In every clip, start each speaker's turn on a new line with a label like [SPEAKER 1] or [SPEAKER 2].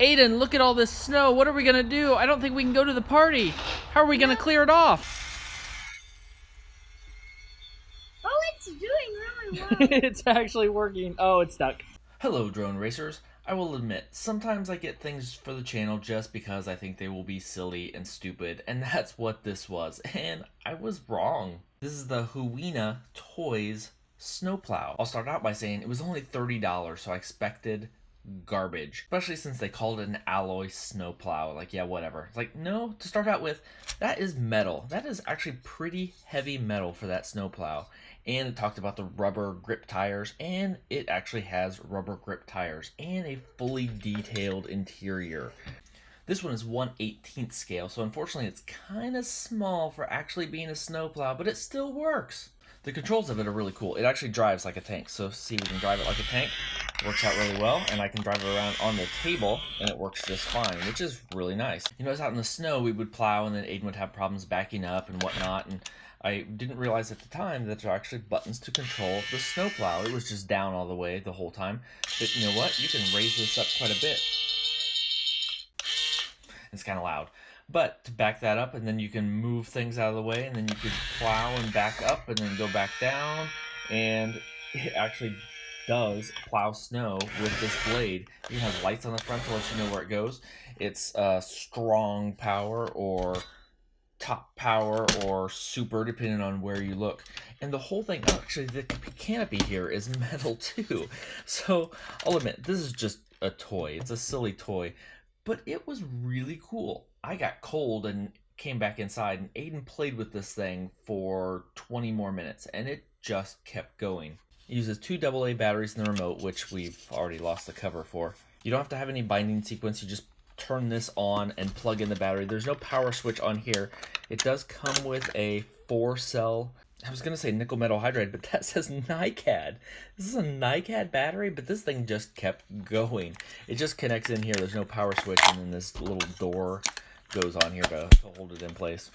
[SPEAKER 1] Aiden, look at all this snow. What are we gonna do? I don't think we can go to the party. How are we gonna clear it off?
[SPEAKER 2] Oh, it's doing really well.
[SPEAKER 1] It's actually working. Oh, it's stuck. Hello, drone racers. I will admit, sometimes I get things for the channel just because I think they will be silly and stupid, and that's what this was, and I was wrong. This is the Huina Toys Snowplow. I'll start out by saying it was only $30, so I expected garbage, especially since they called it an alloy snowplow. Like, yeah, whatever. It's like, no, to start out with, that is metal. That is actually pretty heavy metal for that snowplow. And it talked about the rubber grip tires, and it actually has rubber grip tires and a fully detailed interior. This one is 1/18 scale, so unfortunately it's kind of small for actually being a snowplow, but it still works. The controls of it are really cool. It actually drives like a tank, so see, we can drive it like a tank. It works out really well, and I can drive it around on the table, and it works just fine, which is really nice. You know, it's out in the snow, we would plow, and then Aiden would have problems backing up and whatnot, and I didn't realize at the time that there are actually buttons to control the snowplow. It was just down all the way the whole time. But you know what? You can raise this up quite a bit. It's kind of loud. But to back that up, and then you can move things out of the way, and then you can plow and back up, and then go back down, and it actually does plow snow with this blade. You have lights on the front to let you know where it goes. It's strong power or top power or super, depending on where you look. And the whole thing, actually the canopy here is metal too. So I'll admit, this is just a toy. It's a silly toy, but it was really cool. I got cold and came back inside, and Aiden played with this thing for 20 more minutes, and it just kept going. It uses 2 AA batteries in the remote, which we've already lost the cover for. You don't have to have any binding sequence. You just turn this on and plug in the battery. There's no power switch on here. It does come with a 4-cell, I was gonna say nickel metal hydride, but that says NiCad. This is a NiCad battery, but this thing just kept going. It just connects in here. There's no power switch, and then this little door goes on here to hold it in place.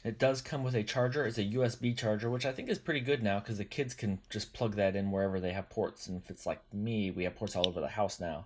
[SPEAKER 1] It does come with a charger. It's a USB charger, which I think is pretty good now because the kids can just plug that in wherever they have ports. And if it's like me, we have ports all over the house now.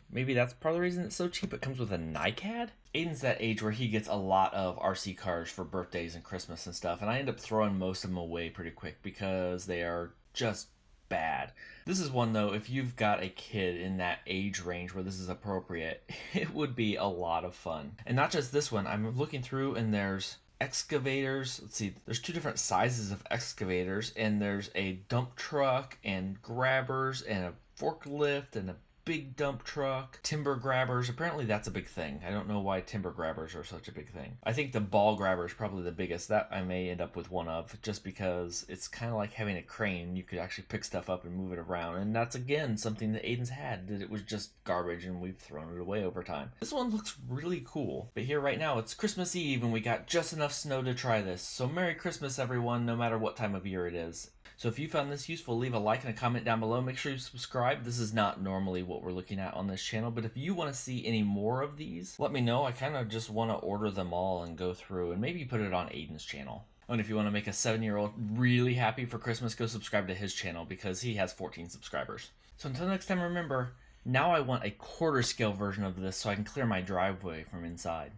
[SPEAKER 1] Maybe that's part of the reason it's so cheap. It comes with a NiCad. Aiden's that age where he gets a lot of RC cars for birthdays and Christmas and stuff, and I end up throwing most of them away pretty quick because they are just bad. This is one, though, if you've got a kid in that age range where this is appropriate, it would be a lot of fun. And not just this one. I'm looking through, and there's excavators. Let's see, there's 2 different sizes of excavators, and there's a dump truck and grabbers and a forklift and a big dump truck, timber grabbers. Apparently that's a big thing. I don't know why timber grabbers are such a big thing. I think the ball grabber is probably the biggest. That I may end up with one of, just because it's kind of like having a crane. You could actually pick stuff up and move it around, and that's again something that Aiden's had, that it was just garbage and we've thrown it away over time. This one looks really cool, but here right now it's Christmas Eve and we got just enough snow to try this. So Merry Christmas everyone, no matter what time of year it is. So if you found this useful, leave a like and a comment down below. Make sure you subscribe. This is not normally what we're looking at on this channel, but if you want to see any more of these, let me know. I kind of just want to order them all and go through and maybe put it on Aiden's channel. And if you want to make a 7-year-old really happy for Christmas, go subscribe to his channel because he has 14 subscribers. So until next time, remember, now I want a quarter scale version of this so I can clear my driveway from inside.